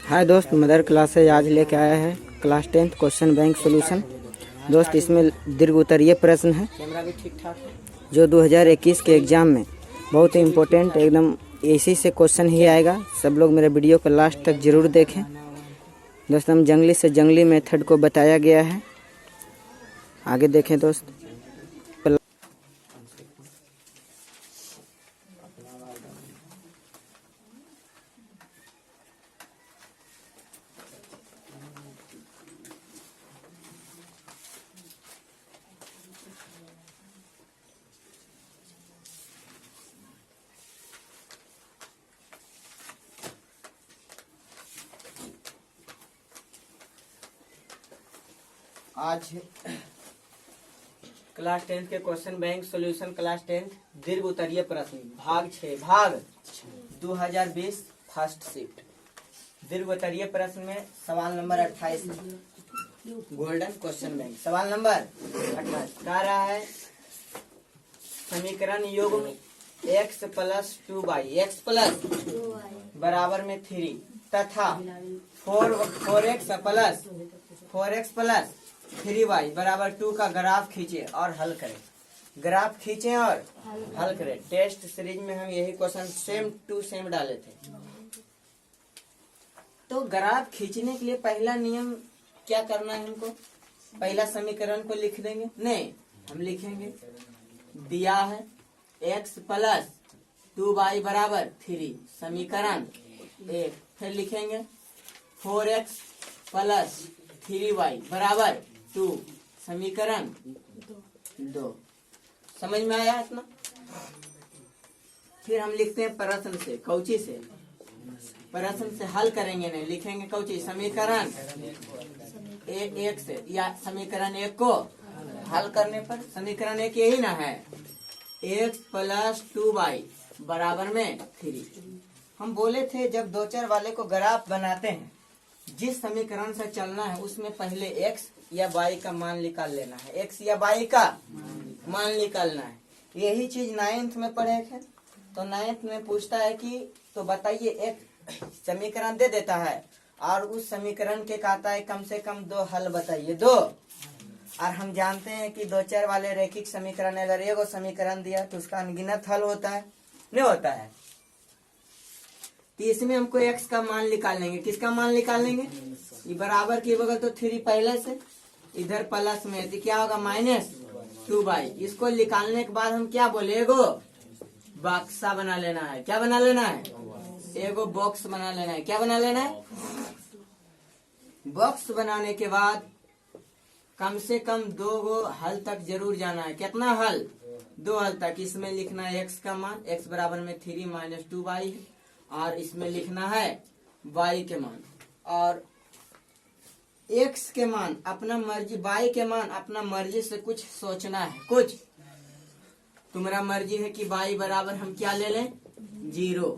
हाय दोस्त, mother class से आज लेके आया है क्लास 10 क्वेश्चन बैंक सॉल्यूशन। दोस्त, इसमें दीर्घ उत्तरीय प्रश्न है जो 2021 के एग्ज़ाम में बहुत ही इम्पोर्टेंट एकदम इसी से क्वेश्चन ही आएगा। सब लोग मेरे वीडियो को लास्ट तक ज़रूर देखें। दोस्त, हम जंगली से जंगली मेथड को बताया गया है, आगे देखें दोस्त। आज क्लास 10 के क्वेश्चन बैंक सॉल्यूशन क्लास 10 दीर्घ उत्तरीय प्रश्न भाग 6 भाग 2020 फर्स्ट शिफ्ट। दीर्घ उत्तरीय प्रश्न में सवाल नंबर 28 गोल्डन क्वेश्चन बैंक। सवाल नंबर 28 कह रहा है समीकरण युग्म x plus 2y x plus बराबर में 3 तथा 4x प्लस 3y बराबर 2 का ग्राफ खींचे और हल करें। ग्राफ खींचे और हल करें। टेस्ट सीरीज में हम यही क्वेश्चन सेम टू सेम डाले थे। तो ग्राफ खींचने के लिए पहला नियम क्या करना है हमको? पहला समीकरण को लिख देंगे। नहीं, हम लिखेंगे दिया है x प्लस 2y बराबर 3 समीकरण 1। फिर लिखेंगे 4x प्लस 3y बराबर 2 समीकरण 2। समझ में आया इतना? फिर हम लिखते हैं प्रश्न से, कौची से? प्रश्न से हल करेंगे, नहीं लिखेंगे कौची? समीकरण 1 से, या समीकरण 1 को हल करने पर समीकरण 1 यही ना है x प्लस 2y बराबर में 3। हम बोले थे जब दो चर वाले को ग्राफ बनाते हैं, जिस समीकरण से चलना है उसमें पहले x या y का मान निकाल लेना है। x या y का मान निकालना है। यही चीज 9th में पढ़े थे। तो 9th में पूछता है कि तो बताइए, एक समीकरण दे देता है और उस समीकरण के कहता है कम से कम 2 हल बताइए, 2। और हम जानते हैं कि दो चर वाले रैखिक समीकरण अगर एगो समीकरण दिया तो उसका अनगिनत हल होता है, नहीं होता है। तो इसमें हमको x का मान निकाल लेंगे। किसका मान निकाल लेंगे? ये बराबर की बगल तो 3 पहले से, इधर प्लस में तो क्या होगा -2y। इसको निकालने के बाद हम क्या बोले? एगो बक्सा बना लेना है। क्या बना लेना है? एगो बॉक्स बना लेना है। क्या बना लेना है? बॉक्स बनाने के बाद कम से कम 2 गो हल तक जरूर जाना है। कितना हल? 2 हल तक। इसमें लिखना है x का मान, x बराबर में 3 - 2y है, और इसमें लिखना है y के मान, और x के मान अपना मर्जी, y के मान अपना मर्जी से कुछ सोचना है। कुछ तुम्हारा मर्जी है कि y बराबर हम क्या ले लें? 0।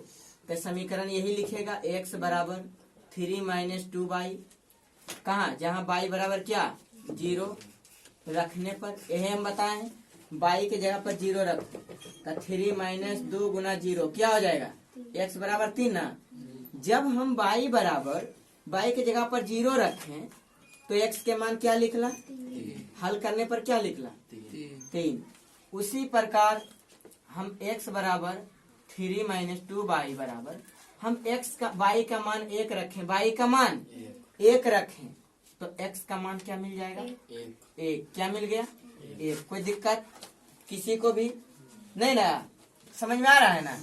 तो समीकरण यही लिखेगा x बराबर 3 - 2y। कहाँ? जहाँ y बराबर क्या? 0 रखने पर यही हम बताए हैं, y के जगह पर 0 रख तो 3 - 2 गुना 0 क्या हो जाएगा? x बराबर 3 ना। जब हम y बराबर y के जगह पर 0 रखें तो x के मान क्या लिखला? हल करने पर क्या लिखला? 3। उसी प्रकार हम x बराबर 3 - 2y बराबर हम x का y का मान 1 रखें, y का मान 1 रखें तो x का मान क्या मिल जाएगा? 1। क्या मिल गया? 1। कोई दिक्कत किसी को भी नहीं ना? समझ में आ रहा है ना?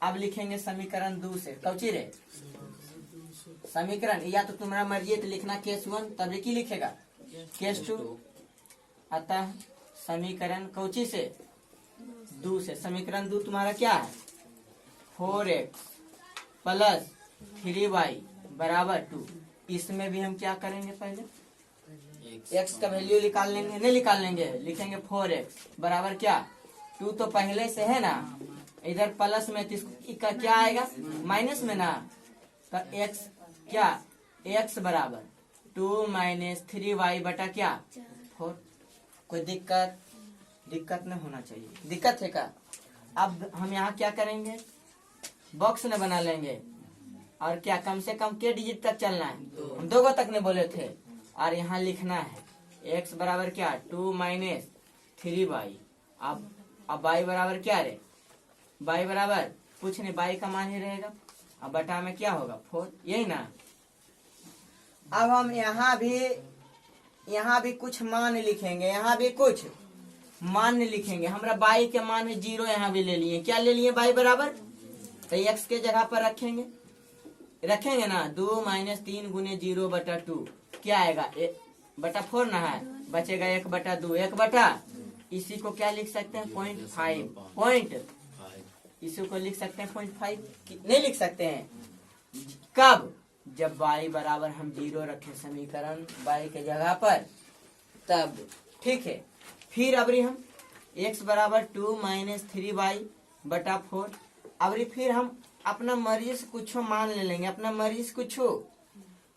अब लिखेंगे समीकरण 2 से। कौची रे? समीकरण, या तो तुम्हारा मर्जी है तो लिखना केस 1, तब की लिखेगा केस 2। अतः समीकरण कौची से? 2 से। समीकरण 2 तुम्हारा क्या है? 4x प्लस 3y बराबर 2। इसमें भी हम क्या करेंगे? पहले x का वैल्यू निकाल लेंगे। नहीं निकाल लेंगे, लिखेंगे 4x बराबर क्या? 2 तो पहले से है ना, इधर प्लस में इसका क्या आएगा? माइनस में ना। तो x क्या? x बराबर 2 - 3y बटा क्या? 4। कोई दिक्कत? दिक्कत नहीं होना चाहिए। दिक्कत है क्या? अब हम यहाँ क्या करेंगे? बॉक्स न बना लेंगे और क्या कम से कम के डिजिट तक चलना है, हम 2 तक ने बोले थे। और यहाँ लिखना है x बराबर क्या 2 माइनस 3y। अब y बराबर क्या रे, y बराबर कुछ नहीं, y का मान ही रहेगा। अब बटा में क्या होगा 4, यही ना। अब हम यहाँ भी कुछ मान लिखेंगे, यहाँ भी कुछ मान लिखेंगे। हमारा y के मान है 0, यहाँ भी ले लिए। क्या ले लिए y बराबर, तो x के जगह पर रखेंगे ना। 2 माइनस 3 गुने 0 बटा 2 क्या आएगा बटा 4 ना है, बचेगा 1 बटा 2, 1 बटा इसी को क्या लिख सकते हैं 0.5 इसी को लिख सकते हैं 0.5 नहीं लिख सकते हैं। कब, जब y बराबर हम 0 रखें समीकरण y के जगह पर, तब ठीक है। फिर अबरी हम x बराबर 2 माइनस 3y बटा 4। अबरी फिर हम अपना मर्जी से कुछ मान ले लेंगे, अपना मर्जी से कुछ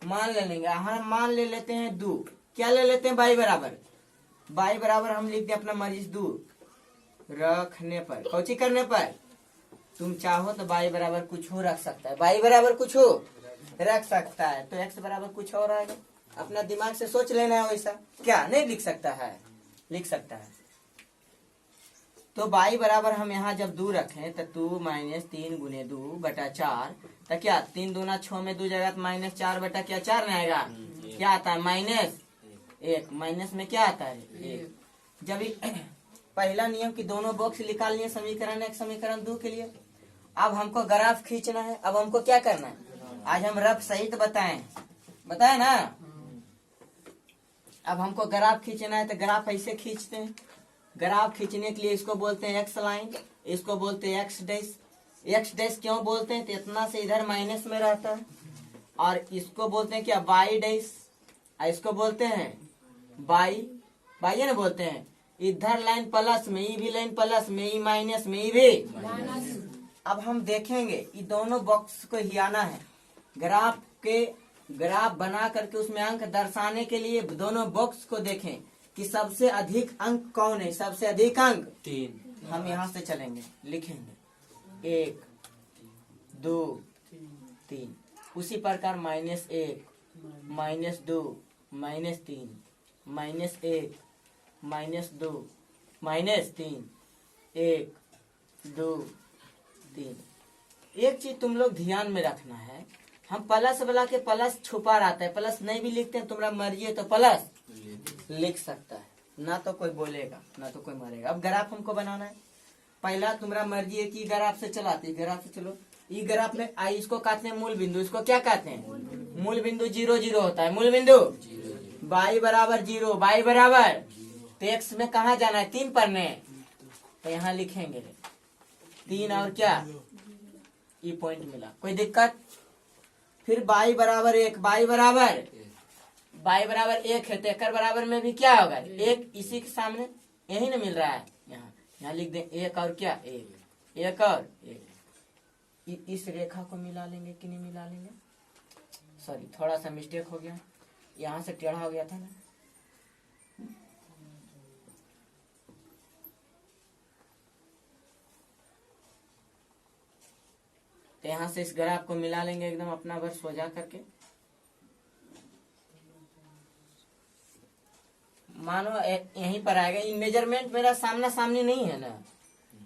मान ले लेंगे। हम मान ले लेते हैं 2, क्या ले लेते हैं y बराबर हम लिख दें अपना मर्जी से 2 रखने पर, कौची करने पर, तुम चाहो तो y बराबर कुछ हो रख सकता है, y बराबर कुछ हो रख सकता है, तो x बराबर कुछ और आएगा। अपना दिमाग से सोच लेना है, वैसा क्या नहीं लिख सकता है, लिख सकता है। तो y बराबर हम यहाँ जब 2 रखें तो 2 माइनस 3 गुने 2 बटा 4, तो क्या 3 दूना 6 में 2 जगह माइनस 4 बटा क्या 4 नहीं आएगा, क्या आता है -1, माइनस में क्या आता है 1। जब पहला नियम की दोनों बॉक्स निकाल लिए समीकरण 1 समीकरण 2 के लिए। अब हमको ग्राफ खींचना है, अब हमको क्या करना है, आज हम रफ सहित बताए ना। अब हमको ग्राफ खींचना है, तो ग्राफ ऐसे खींचते हैं। ग्राफ खींचने के लिए इसको बोलते हैं एक्स लाइन, इसको बोलते हैं एक्स डैश। एक्स डैश क्यों बोलते हैं, तो इतना से इधर माइनस में रहता है। और इसको बोलते हैं क्या वाई डैश, इसको बोलते हैं वाई ना बोलते हैं। इधर लाइन प्लस में, ई भी लाइन प्लस में, ई माइनस में, ई भी। अब हम देखेंगे ये दोनों बॉक्स को हिलाना है, ग्राफ बना करके उसमें अंक दर्शाने के लिए दोनों बॉक्स को देखें कि सबसे अधिक अंक कौन है। सबसे अधिक अंक 3। हम यहाँ से चलेंगे, लिखेंगे 1 2 3। उसी प्रकार -1 -2 -3 -1 -2 -3 1 2 3। एक चीज तुम लोग ध्यान में रखना है, हम प्लस वाला के प्लस छुपा रहता है, प्लस नहीं भी लिखते हैं, तुम्हारा मर्जी है तो प्लस लिख सकता है, ना तो कोई बोलेगा ना तो कोई मारेगा। अब ग्राफ हमको बनाना है, पहला तुम्हारा मर्जी है कि ग्राफ से चलाते, ग्राफ से चलो। ये ग्राफ में आई इसको कहते हैं मूल बिंदु, इसको क्या कहते हैं मूल बिंदु। 0 0 होता है मूल बिंदु। y बराबर 0, y बराबर तो x में कहा जाना है 3 पढ़ने, तो यहाँ लिखेंगे 3 और क्या ये पॉइंट मिला, कोई दिक्कत। फिर y बराबर 1, y बराबर 1 है, तो एक बराबर में भी क्या होगा 1, इसी के सामने यही ना मिल रहा है। यहाँ लिख दें 1 और क्या 1 और 1। इस रेखा को मिला लेंगे कि नहीं मिला लेंगे, सॉरी थोड़ा सा मिस्टेक हो गया, यहाँ से टेढ़ा हो गया था ना। तो यहाँ से इस ग्राफ को मिला लेंगे एकदम अपना भर सोजा करके। मानो यहीं पर आएगा, ये मेजरमेंट मेरा सामना सामने नहीं है ना,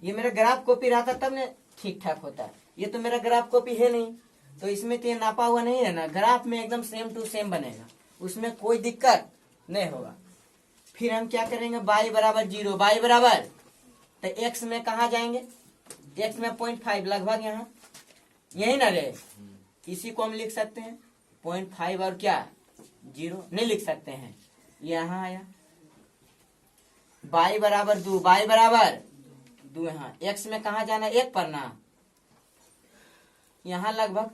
ये मेरा ग्राफ कॉपी रहता तब ने ठीक ठाक होता है। ये तो मेरा ग्राफ कॉपी है नहीं, तो इसमें तो ये नापा हुआ नहीं है ना, ग्राफ में एकदम सेम टू सेम बनेगा, उसमें कोई दिक्कत नहीं होगा। फिर हम क्या करेंगे y बराबर 0, y बराबर तो x में कहा जाएंगे, x में 0.5 लगभग यहाँ यही ना रे, इसी को हम लिख सकते हैं 0.5 और क्या 0 नहीं लिख सकते हैं। यहाँ आया y बराबर 2, y बराबर 2, यहाँ x में कहा जाना 1 पर ना, यहाँ लगभग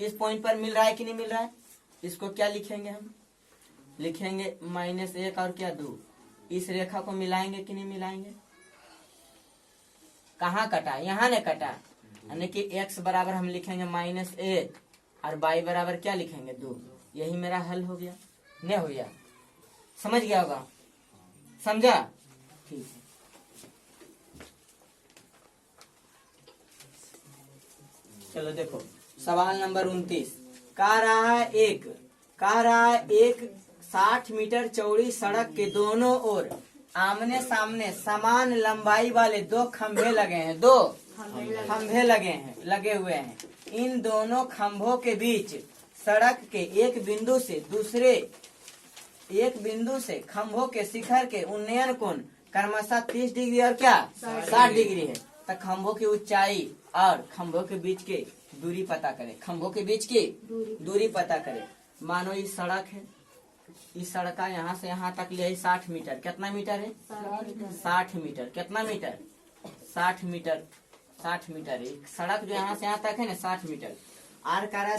इस पॉइंट पर मिल रहा है कि नहीं मिल रहा है। इसको क्या लिखेंगे हम, लिखेंगे -1 और क्या 2। इस रेखा को मिलाएंगे कि नहीं मिलाएंगे, कहाँ कटा, यहाँ ने कटा, यानी कि x बराबर हम लिखेंगे -1 और y बराबर क्या लिखेंगे 2। यही मेरा हल हो गया, नहीं हो गया, समझ गया होगा, समझा, ठीक है। चलो देखो सवाल नंबर 29 कह रहा है एक 60 मीटर चौड़ी सड़क के दोनों ओर आमने सामने समान लंबाई वाले दो खंभे लगे हैं, लगे हुए हैं। इन दोनों खंभों के बीच सड़क के एक बिंदु से खंभों के शिखर के उन्नयन कोण क्रमशः 30 डिग्री और क्या 60 डिग्री है। तो खंभों की ऊंचाई और खंभों के बीच की दूरी पता करें। खंभों के बीच की दूरी पता करें। मानो ये सड़क है, इस सड़क का यहाँ से यहाँ तक ले 60 मीटर। कितना मीटर है? 60 मीटर। कितना मीटर? 60 मीटर। 60 मीटर है सड़क जो यहाँ से यहाँ तक है ना 60 मीटर। आर कह रहा है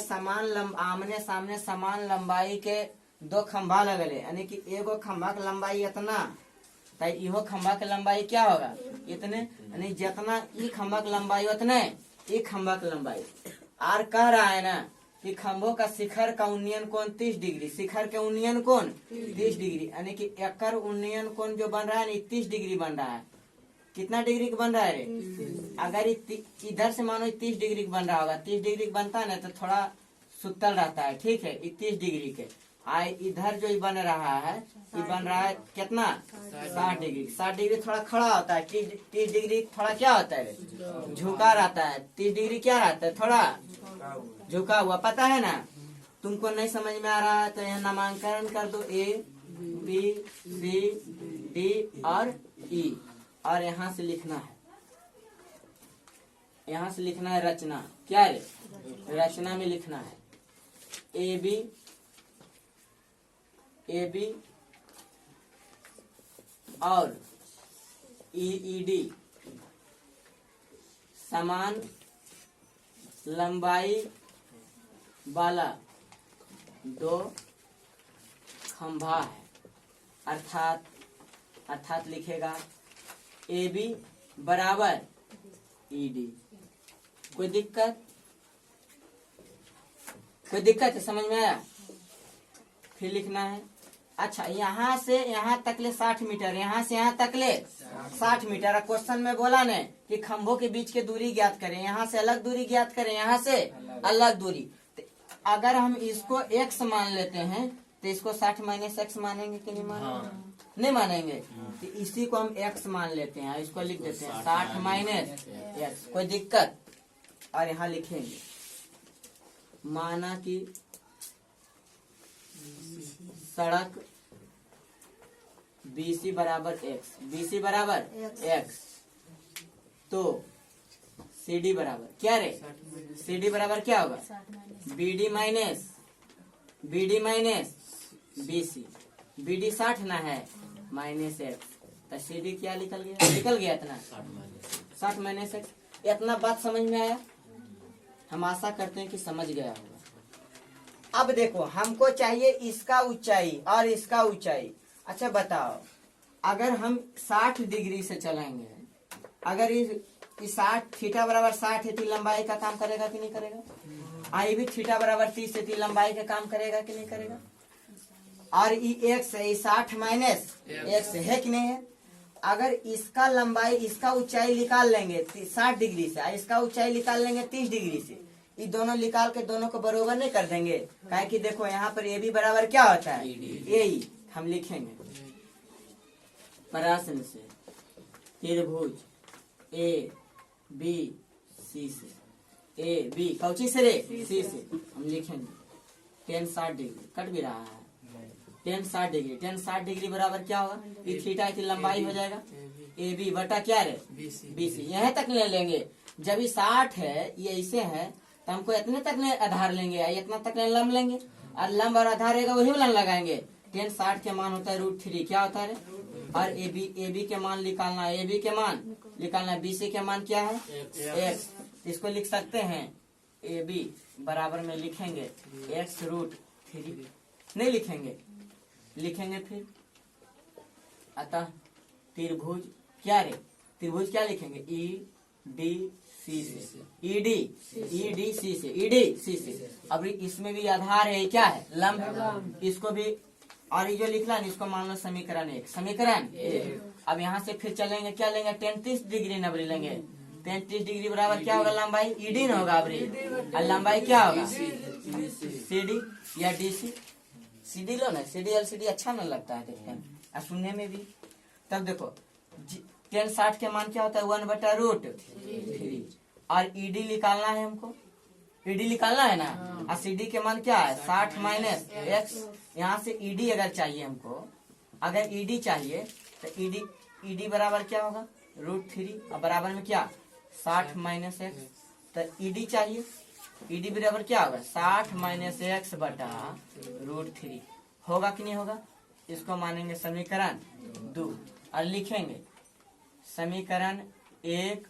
आमने सामने समान लंबाई के दो खंभा लगले, यानी कि एगो खंभा की लंबाई इतना, तो इहो खंभा की लंबाई क्या होगा इतने, यानी जितना ई खंभा की लंबाई उतने ई खंभा की लंबाई। आर कह रहा है ना कि खंभों का शिखर का उन्नयन कोण 30 डिग्री, शिखर के उन्नयन कोण 30 डिग्री, यानी कि एकर उन्नयन कोण जो बन रहा है 30 डिग्री बन रहा है। कितना डिग्री का बन रहा है रे? अगर इधर से मानो 30 डिग्री का बन रहा होगा, 30 डिग्री का बनता है ना तो थोड़ा सुतल रहता है, ठीक है। 30 डिग्री के इधर जो बन रहा है ये बन रहा है कितना 60 डिग्री। 60 डिग्री थोड़ा खड़ा होता है, 30 डिग्री थोड़ा क्या होता है झुका रहता है। 30 डिग्री क्या रहता है थोड़ा झुका हुआ, पता है ना। तुमको नहीं समझ में आ रहा है तो यहाँ नामांकन कर दो A B C D और E, और यहाँ से लिखना है, यहाँ से लिखना है रचना। क्या है रचना में लिखना है ए बी और ED समान लंबाई वाला दो खंभा है, अर्थात लिखेगा AB बराबर ED। कोई दिक्कत है? समझ में आया? फिर लिखना है अच्छा यहाँ से यहाँ तक ले 60 मीटर, यहाँ से यहाँ तक ले 60 मीटर। क्वेश्चन में बोला ने कि खंभों के बीच की दूरी ज्ञात करें, यहाँ से अलग दूरी ज्ञात करें, यहाँ से अलग दूरी। तो अगर हम इसको x मान लेते हैं तो इसको 60 माइनस x मानेंगे कि नहीं मानेंगे? नहीं मानेंगे। तो इसी को हम x मान लेते हैं, इसको लिख देते हैं 60 माइनस x। कोई दिक्कत? और यहाँ लिखेंगे माना कि सड़क BC बराबर x, तो CD बराबर क्या रे? CD बराबर क्या होगा? BD minus BC। BD 60 ना है माइनस x, तो CD क्या निकल गया इतना 60 माइनस x। इतना बात समझ में आया? हम आशा करते हैं कि समझ गया होगा। अब देखो हमको चाहिए इसका ऊंचाई और इसका ऊंचाई। अच्छा बताओ, अगर हम 60 डिग्री से चलेंगे, अगर ये 60 थीटा बराबर 60 है तो लंबाई का काम करेगा कि नहीं करेगा? आई भी थीटा बराबर 30 है तो लंबाई का काम करेगा कि नहीं करेगा? और ये x है, 60 माइनस x है कि नहीं है? अगर इसका लंबाई इसका ऊंचाई निकाल लेंगे 60 डिग्री से, इसका ऊंचाई निकाल लेंगे 30 डिग्री से, ये दोनों निकाल के दोनों को बराबर नहीं कर देंगे? काहे कि देखो यहाँ पर AB बराबर क्या होता है AE। हम लिखेंगे प्रश्न से त्रिभुज ABC से AB कौची से रे C से हम लिखेंगे 10 60 डिग्री। कट भी रहा है 10 60 डिग्री। 10 60 डिग्री बराबर क्या होगा? ये थीटा की लंबाई हो जाएगा AB बटा क्या रे BC। यहाँ तक ले लेंगे। जब ये 60 है ये ऐसे है तो हमको इतने तक ले आधार लेंगे, इतना तक ले लंब लेंगे, और लंब और आधार रहेगा वही वाला लगाएंगे। 10 60 के मान होता है √3 क्या होता है? और AB के मान निकालना, AB के मान निकालना, BC के मान क्या है x। इसको लिख सकते हैं AB बराबर में लिखेंगे x√3, नहीं लिखेंगे फिर अतः त्रिभुज क्या रे? त्रिभुज क्या लिखेंगे EDC से। अब इसमें भी आधार है क्या है? लंब। इसको भी, और ये जो लिखना है इसको मान लो समीकरण 1। अब यहाँ से फिर चलेंगे क्या लेंगे 30 डिग्री नबरी लेंगे, 35° बराबर क्या होगा लंबाई ईडी ना होगा अबरी, और लंबाई क्या होगा सीडी या डीसी। सीडी लो ना, सीडी एलसीडी अच्छा ना लगता है देखने में और सुनने में भी। तब देखो tan 60 के मान क्या होता है 1/√3 और ईडी निकालना है हमको, ईडी निकालना है ना, और सीडी के मान क्या है 60 माइनस एक्स। यहाँ से ईडी अगर चाहिए हमको, अगर ईडी चाहिए तो ईडी बराबर क्या होगा √3 और बराबर में क्या 60 माइनस एक्स। तो ईडी चाहिए, ईडी बराबर क्या होगा 60 माइनस एक्स बटा √3 होगा कि नहीं होगा। इसको मानेंगे समीकरण 2 और लिखेंगे समीकरण 1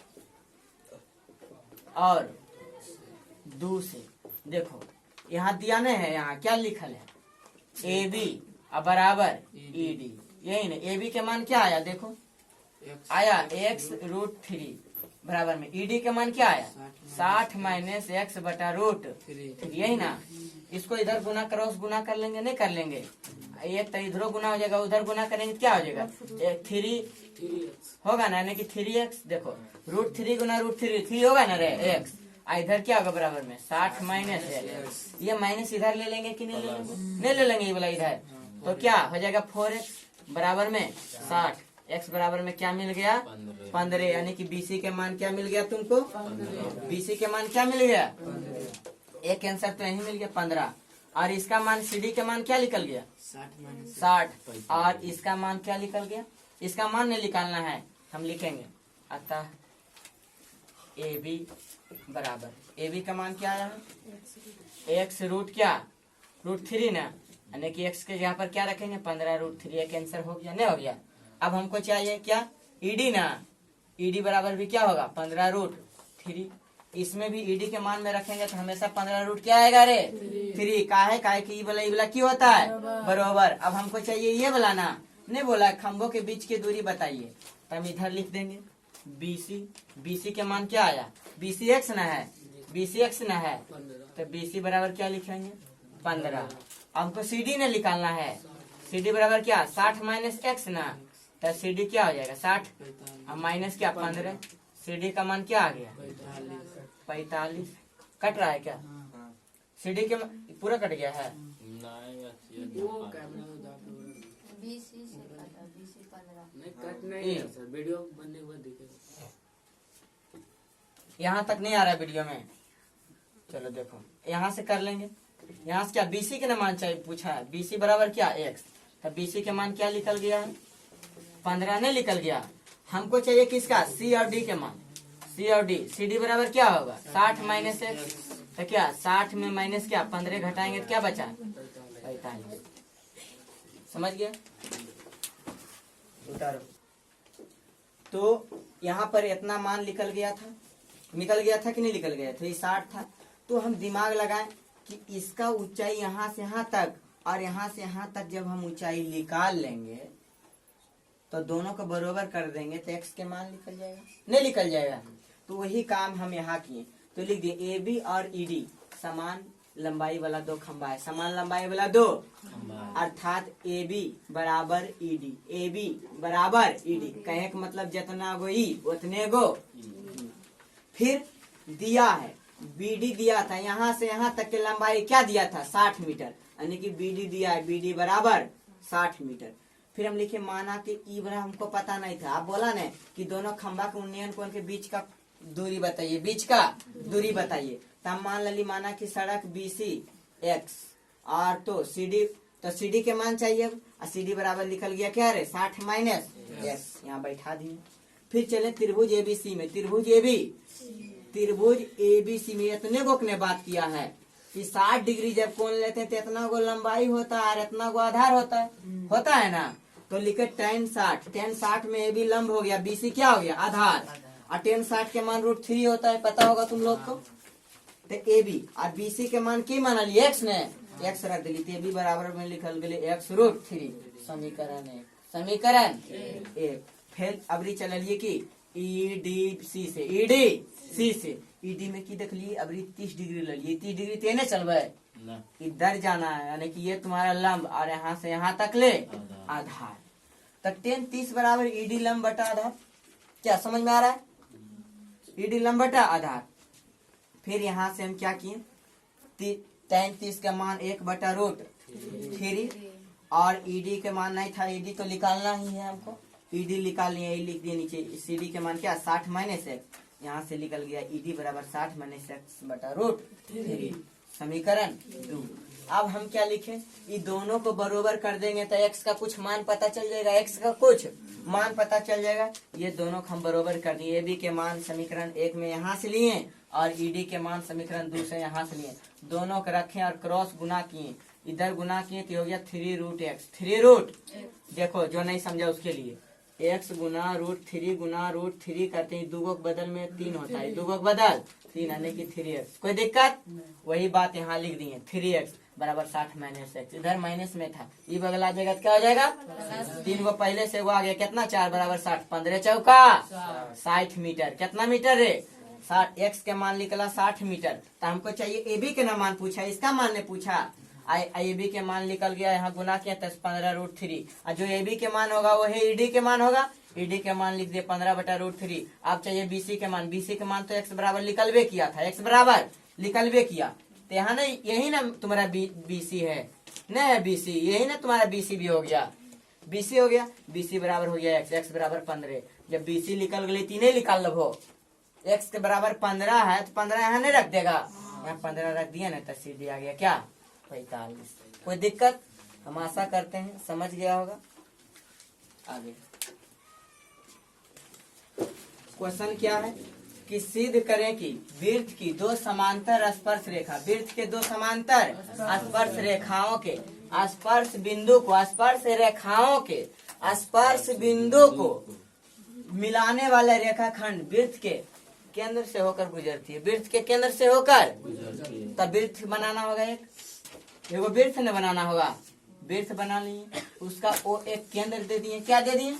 और 2 से। देखो यहाँ दिया नहीं है, यहाँ क्या लिखल है ए बी बराबर ई डी, यही ना। ए बी के मान क्या आया देखो आया x√3 बराबर में ईडी के मान क्या आया 60 माइनस एक्स बटा √3, यही ना। इसको इधर गुना क्रॉस गुना कर लेंगे, नहीं कर लेंगे, एक तो इधर गुना हो जाएगा, उधर गुना करेंगे क्या हो जाएगा 3 होगा ना, यानी कि 3x। देखो √3 गुना √3 होगा ना रे x, इधर क्या होगा बराबर में 60 माइनस एक्स। ये माइनस इधर ले लेंगे कि नहीं ले लेंगे, नहीं ले लेंगे ये वाला इधर, तो क्या हो जाएगा 4x बराबर में 60। x बराबर में क्या मिल गया 15, यानी कि BC के मान क्या मिल गया तुमको, BC के मान क्या मिल गया, एक आंसर तो यही मिल गया 15। और इसका मान CD के मान क्या निकल गया 60, और इसका मान क्या निकल गया, इसका मान नहीं निकालना है, हम लिखेंगे अतः AB बराबर AB का मान क्या आया है x रूट क्या √3 ना, यानी कि x के यहाँ पर क्या रखेंगे 15√3, एक आंसर हो गया नहीं हो गया। अब हमको चाहिए क्या ईडी ना, ईडी बराबर भी क्या होगा 15√3। इसमें भी ईडी के मान में रखेंगे तो हमेशा 15 क्या आएगा रे 3। काहे कि ये वाला क्यों होता है बरोबर। अब हमको चाहिए ये वाला ना, नहीं बोला खम्भों के बीच की दूरी बताइए, तो हम इधर लिख देंगे BC के मान क्या आया BC x ना है, BC x ना है, तो BC बराबर क्या लिखेंगे 15। हमको CD ने निकालना है, CD बराबर क्या 60 माइनस एक्स ना, तो CD क्या हो जाएगा 60 अब माइनस क्या 15, CD का मान क्या आ गया 45। कट रहा है क्या CD के पूरा कट गया है यहाँ तक नहीं आ रहा है वीडियो में। चलो देखो यहाँ से कर लेंगे, यहाँ से क्या BC के मान चाहिए पूछा है, BC बराबर क्या x, तो BC के मान क्या निकल गया है 15 नहीं निकल गया। हमको चाहिए किसका C और D के मान, C और D, CD बराबर क्या होगा 60 माइनस एक्स, तो क्या 60 में माइनस क्या 15 घटाएंगे तो क्या बचा 45। समझ गया उतारो। तो यहाँ पर इतना मान निकल गया था कि नहीं निकल गया था, ये 60 था। तो हम दिमाग लगाएं कि इसका ऊंचाई यहाँ से यहाँ तक और यहाँ से यहाँ तक जब हम ऊंचाई निकाल लेंगे तो दोनों को बराबर कर देंगे तो x के मान निकल जाएगा, नहीं निकल जाएगा। तो वही काम हम यहाँ किए, तो लिख दिए AB और ED समान लंबाई वाला दो खंबा है, समान लंबाई वाला दो, अर्थात AB बराबर ED, AB बराबर ED कहे का मतलब जितना गो E उतने गो। फिर दिया है BD दिया था, यहाँ से यहाँ तक की लंबाई क्या दिया था 60 मीटर, यानी कि BD दिया है BD बराबर 60 मीटर। फिर हम लिखे माना कि ई बराबर हमको पता नहीं था, आप बोला ना कि दोनों खंबा के उन्नयन कोण के बीच का दूरी बताइए, बीच का दूरी बताइए। तो हम मान ली माना कि सड़क BC x और तो CD के मान चाहिए, और CD बराबर निकल गया क्या रे 60 माइनस x, यहाँ बैठा दिए। फिर चले त्रिभुज ABC में, त्रिभुज ABC में इतने गो ने बात किया है कि 60 डिग्री जब कोण लेते हैं तो इतना गो लंबाई होता है और इतना गो आधार होता है ना। तो लिखे tan 60 में AB लंब हो गया, BC क्या हो गया आधार, और tan 60 के मान √3 होता है, पता होगा तुम लोग को। तो AB और BC के मान की माना लिए x ने, x रख दिली, तो AB बराबर में लिखल गए x√3। समीकरण 1। फिर अबरी चलिए कि EDC से ED में की देख ली अबरी 30 डिग्री ले लिए, 30 डिग्री तेने चलबे इधर जाना है, यानी कि ये तुम्हारा लंब और यहाँ से यहाँ तक ले आधार। तो tan 30 बराबर ED लंब बटा आधार, क्या समझ में आ रहा है। ईडी लंबटा आधार। फिर यहाँ से हम क्या किए, tan 30 का मान 1/√3 और ईडी के मान नहीं था, ईडी तो निकालना ही है हमको, ईडी निकाल लिया, लिख दिए नीचे। सीडी के मान क्या 60 - x, यहाँ से निकल गया ईडी बराबर 60 - x/√3 समीकरण 2। अब हम क्या लिखें, ये दोनों को बरोबर कर देंगे तो x का कुछ मान पता चल जाएगा, x का कुछ मान पता चल जाएगा। ये दोनों को हम बरोबर कर दिए, AB के मान समीकरण 1 में यहाँ से लिए और ED के मान समीकरण 2 से यहाँ से लिए, दोनों को रखे और क्रॉस गुना किए, इधर गुना किए तो हो गया 3√x। 3 देखो जो नहीं समझा उसके लिए, x गुना √3 गुना √3 करते हैं, दूगो के बदल में 3 होता है, दूगो के बदल 3 यानी कि 3x। कोई दिक्कत, वही बात यहाँ लिख दिए 3x बराबर 60 - x, इधर माइनस में था, ये बगला जाएगा तो क्या हो जाएगा 3 को पहले से वो आ गया, कितना 4 बराबर 60, 15 चौका 60 मीटर। कितना मीटर है 60, x के मान निकला 60 मीटर। तो हमको चाहिए AB के ना मान पूछा, इसका मान ने पूछा, AB के मान निकल गया, यहाँ गुना किया 15√3, और जो AB के मान होगा वो है ED के मान होगा, ED के मान लिख दिए 15/√3। अब चाहिए BC के मान, BC के मान तो x बराबर निकलवे किया था, x बराबर निकलवे किया, तो यहाँ ना यही ना तुम्हारा BC है ना, BC यही ना तुम्हारा BC भी हो गया, BC हो गया, BC बराबर हो गया x बराबर 15। जब BC निकल गई तीन निकाल लो, x के बराबर 15 है तो 15 यहाँ नहीं रख देगा, यहाँ 15 रख दिया ना तो CD आ गया क्या 45। कोई दिक्कत, हम आशा करते हैं समझ गया होगा। आगे क्वेश्चन क्या है कि सिद्ध करें कि वृत्त की दो समांतर स्पर्श रेखा, वृत्त के दो समांतर स्पर्श रेखाओं के स्पर्श बिंदु को, स्पर्श रेखाओं के स्पर्श बिंदु को मिलाने वाला रेखाखंड वृत्त के केंद्र से होकर गुजरती है, वृत्त के केंद्र से होकर, तब वृत्त बनाना होगा, एगो वृत्त न बनाना होगा, वृत्त बना लिए, उसका वो एक केंद्र दे दिए, क्या दे दिए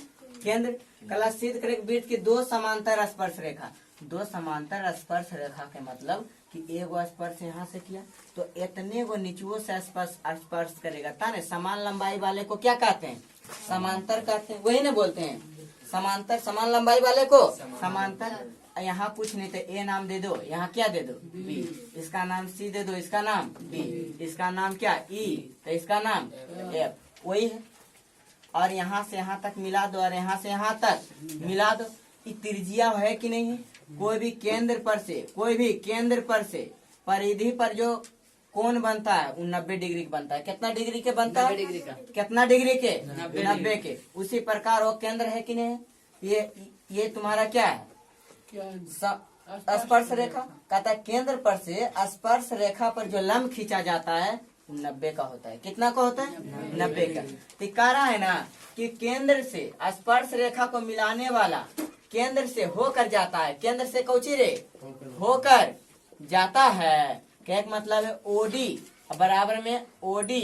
केंद्र। कला सिद्ध करें वृत्त की दो समांतर स्पर्श रेखा, दो समांतर स्पर्श रेखा के मतलब कि एगो स्पर्श यहाँ से किया तो इतने गो नीचुओं से स्पर्श करेगा, ताने समान लंबाई वाले को क्या कहते हैं समांतर कहते हैं, वही ना बोलते हैं समांतर, समान लंबाई वाले को समांतर। यहाँ कुछ नहीं तो A नाम दे दो, यहाँ क्या दे दो B, इसका नाम C दे दो, इसका नाम D, इसका नाम क्या E, तो इसका नाम F, वही है। और यहाँ से यहाँ तक मिला दो और यहाँ से यहाँ तक मिला दो, ये त्रिज्या है कि नहीं है। कोई भी केंद्र पर से, कोई भी केंद्र पर से परिधि पर जो कोण बनता है वो 90 डिग्री का बनता है। कितना डिग्री के बनता है, कितना डिग्री के 90 के। उसी प्रकार वो केंद्र है कि नहीं, ये तुम्हारा क्या है स्पर्श रेखा। कहता है केंद्र पर से स्पर्श रेखा पर जो लंब खींचा जाता है 90 का होता है। कितना का होता है 90 का। तो कह रहा है ना कि केंद्र से स्पर्श रेखा को मिलाने वाला केंद्र से होकर जाता है, केंद्र से कौची रे होकर जाता है। क्या एक मतलब है ओडी बराबर में ओडी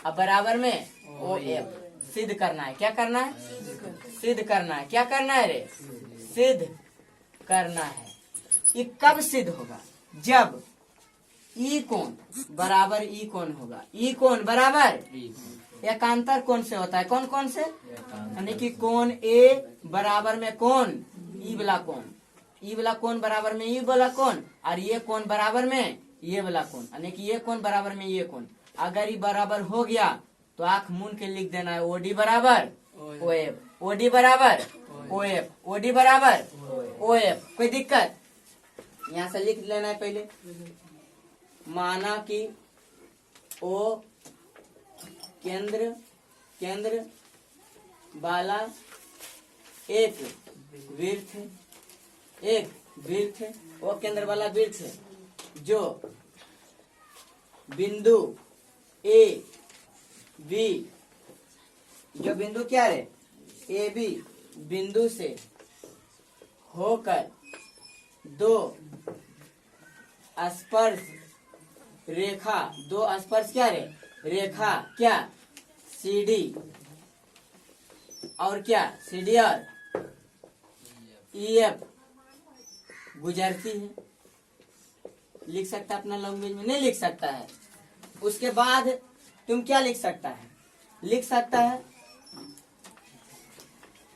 बराबर में ओ एफ। सिद्ध करना है, क्या करना है सिद्ध करना है। क्या करना है रे सिद्ध करना है। ये कब सिद्ध होगा, जब ई कोण बराबर ई कोण होगा। ई कोण बराबर एकांतर कोण से होता है। कौन कौन से, यानी कि कोण ए बराबर में कोण ई वाला कोण, ई वाला कोण बराबर में ई वाला कोण, और ये कोण बराबर में ये वाला कोण, यानी कि ये कोण बराबर में ये कोण। अगर ये बराबर हो गया तो आंख मूंद के लिख देना है ओडी बराबर ओ एफ, ओडी बराबर ओ एफ, ओडी बराबर ओ एफ। कोई दिक्कत, यहाँ से लिख लेना है पहले। माना कि ओ केंद्र वाला एक वृत्त वो केंद्र वाला वृत्त है जो बिंदु ए बी, जो बिंदु क्या है ए बी बिंदु से होकर दो स्पर्श रेखा, दो स्पर्श क्या रे रेखा क्या सीडी और क्या सीडी और ईएफ गुजरती है। लिख सकता है अपना लैंग्वेज में, नहीं लिख सकता है। उसके बाद तुम क्या लिख सकता है, लिख सकता है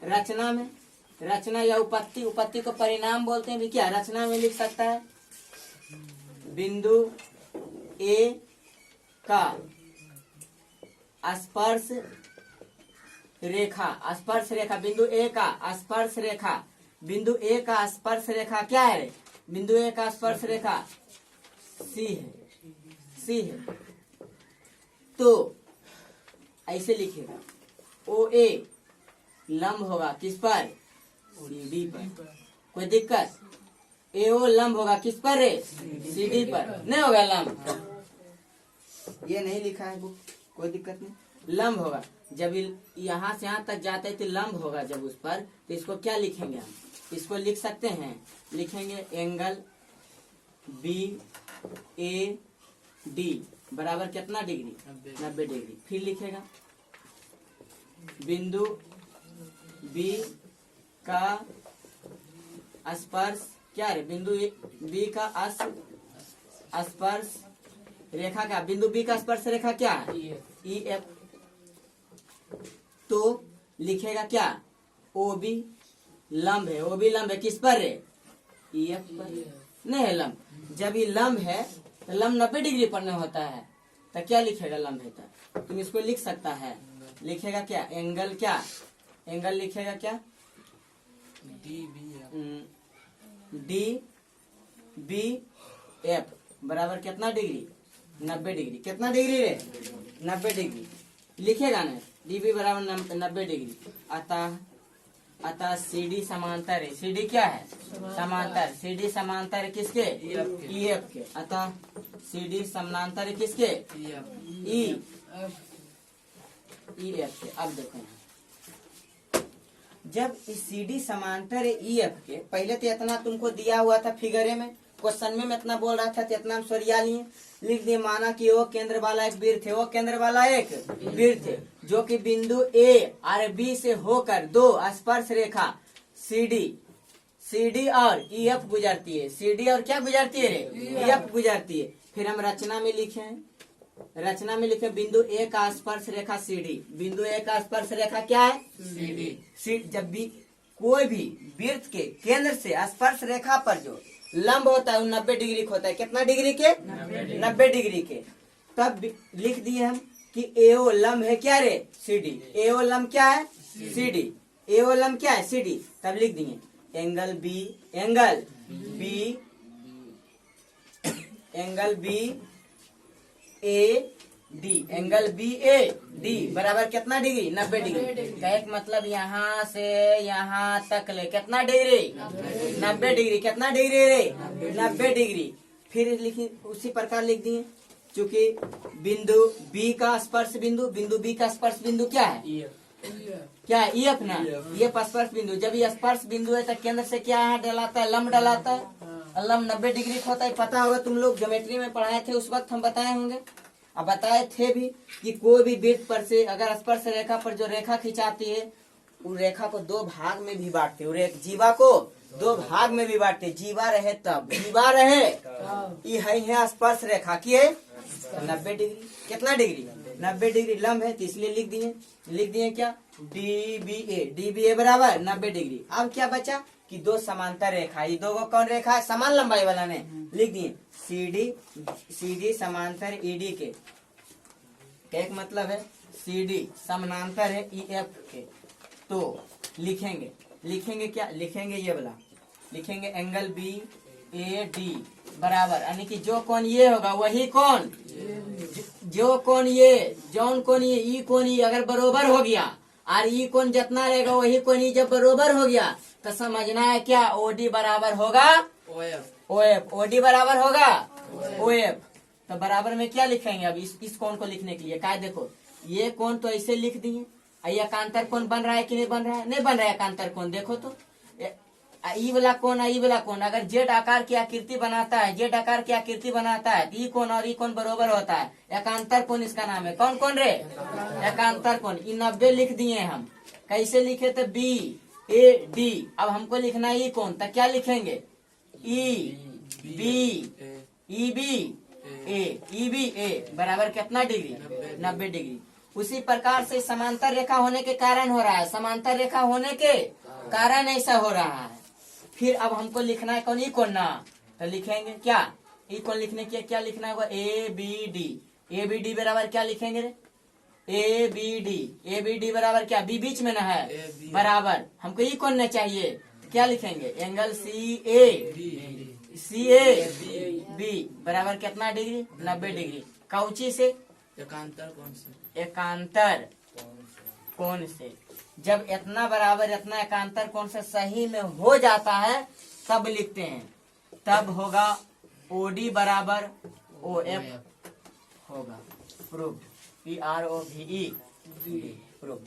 रचना में। रचना या उपत्ति, उपत्ति को परिणाम बोलते हैं भी। क्या रचना में लिख सकता है बिंदु ए का स्पर्श रेखा, स्पर्श रेखा बिंदु ए का स्पर्श रेखा, बिंदु ए का स्पर्श रेखा क्या है? बिंदु ए का स्पर्श रेखा सी है, सी है। तो ऐसे लिखेगा ओ ए लंब होगा किस पर? सी डी पर। कोई दिक्कत? ए ओ लंब होगा किस पर रे? सी डी पर। नहीं होगा लंब? ये नहीं लिखा है बुक, कोई दिक्कत नहीं। लंब होगा जब यहाँ से यहाँ तक जाते हैं तो लंब होगा जब उस पर, तो इसको क्या लिखेंगे हम? इसको लिख सकते हैं, लिखेंगे एंगल बी ए डी बराबर कितना डिग्री? 90 डिग्री। फिर लिखेगा बिंदु बी का स्पर्श क्या है? बिंदु बी का स्पर्श रेखा क्या? बिंदु बी का स्पर्श रेखा क्या है? E F. तो लिखेगा क्या? ओ बी लंब है, ओ बी लंब है किस पर है? ई एफ पर। नहीं है लंब। जब ये लंब है तो लंब 90 डिग्री पर नहीं होता है, तो क्या लिखेगा लंब है तो? तुम इसको लिख सकता है, लिखेगा क्या? एंगल क्या? एंगल लिखेगा क्या? डी बी एफ बराबर कितना डिग्री? 90 डिग्री। कितना डिग्री रे? 90 डिग्री लिखेगा ना। डी बी बराबर 90 डिग्री। अतः सी डी समांतर है। सी डी क्या है? समांतर। सी डी समांतर है किसके? ई एफ के। अतः सी डी समांतर है किसके? ई एफ के। अब देखो जब सी डी समांतर है ई एफ के, पहले तो इतना तुमको दिया हुआ था फिगरे में, क्वेश्चन में इतना बोल रहा था तो इतना हम सरिया लिए लिख दिए। माना कि वो केंद्र वाला एक वृत्त है, वो केंद्र वाला एक वृत्त है जो कि बिंदु ए और बी से होकर दो स्पर्श रेखा सी डी और ई एफ गुजरती है। सी डी और क्या गुजरती है? ई एफ गुजरती है। फिर हम रचना में लिखे हैं, रचना में लिखे बिंदु ए का स्पर्श रेखा सी डी। बिंदु ए का स्पर्श रेखा क्या है? सी। जब भी कोई भी वृत्त के केंद्र से स्पर्श रेखा पर जो लंब होता है वो 90 डिग्री का होता है। कितना डिग्री के? 90 डिग्री के। तब लिख दिए हम कि एओ लंब है क्या रे? C D. एओ लंब क्या है? C D. एओ लंब क्या है? C D. तब लिख दिए angle B A D, angle B A D बराबर कितना डिग्री? 90 डिग्री। कहे मतलब यहाँ से यहाँ तक ले कितना डिग्री? 90 डिग्री। कितना डिग्री रे? 90 डिग्री। फिर लिखी उसी प्रकार लिख दिए, चूंकि बिंदु बी का स्पर्श बिंदु, बिंदु बी का स्पर्श बिंदु क्या है? क्या है? ई एफ ना। ये स्पर्श बिंदु, जब ये स्पर्श बिंदु है तो केंद्र से क्या यहाँ डलाता है? लंब डलाता है। लंब 90 डिग्री का होता है। पता होगा तुम लोग ज्योमेट्री में पढ़ाए थे, उस वक्त हम बताए होंगे। अब बताए थे भी कि कोई भी वृत्त पर से अगर स्पर्श रेखा पर जो रेखा खिंचाती है, उस रेखा को दो भाग में भी बांटते हैं। जीवा को दो भाग में भी बांटते। जीवा रहे तब, जीवा रहे ये स्पर्श रेखा की है 90 डिग्री। कितना डिग्री? 90 डिग्री लंब है, तो इसलिए लिख दिए क्या? डी बी ए बराबर 90 डिग्री। अब क्या बचा कि दो समांतर रेखा, ये दो कौन रेखा है? समान लंबाई वाला ने। लिख दिए सी डी समांतर ई डी के। एक मतलब है सी डी समानांतर है ई एफ के। तो लिखेंगे क्या? लिखेंगे ये वाला, लिखेंगे एंगल बी ए डी बराबर, यानी कि जो कोण ये होगा वही कोण, जो कोण ये, जौन कोण ये, ई कोण ये अगर बरोबर हो गया और ई कोण जितना रहेगा वही कोण ई जब बरोबर हो गया तो समझना है क्या? ओडी बराबर होगा ओएफ। ओडी बराबर होगा ओएफ। तो बराबर में क्या लिखेंगे? अब इस कोण को लिखने के लिए क्या? देखो ये कोण तो ऐसे लिख दिए। एकांतर कोण बन रहा है कि नहीं बन रहा है? नहीं बन रहा है एकांतर कोण। देखो तो ई वाला कोण, ई वाला कोण अगर जेड आकार की आकृति बनाता है, जेड आकार की आकृति बनाता है, ई कोण और ई कोण बरोबर होता है। एकांतर कोण इसका नाम है। कौन कोण रे? एकांतर कोण। 90 लिख दिए हम। कैसे लिखे? तो बी ए डी। अब हमको लिखना है ई कोण, तो क्या लिखेंगे? ई बी ए बराबर कितना डिग्री? 90 डिग्री। उसी प्रकार से समांतर रेखा होने के कारण हो रहा है। समांतर रेखा होने के कारण ऐसा हो रहा है। फिर अब हमको लिखना है कौन, ई कौन ना, तो लिखेंगे क्या, ई कौन लिखने के क्या लिखना होगा, A B D. A B D बराबर क्या लिखेंगे रे, A B D. A B D बराबर क्या, बी बीच में ना है, बराबर हमको ई कौन ना चाहिए, तो क्या लिखेंगे, एंगल सी ए बी बराबर कितना डिग्री, 90 डिग्री। कौची से, एकांतर कौन से, एकांतर कोण से। जब इतना बराबर इतना एकांतर कोण से सही में हो जाता है तब लिखते हैं, तब होगा ओडी बराबर ओ एफ होगा, प्रूव्ड, PROVE प्रूव्ड।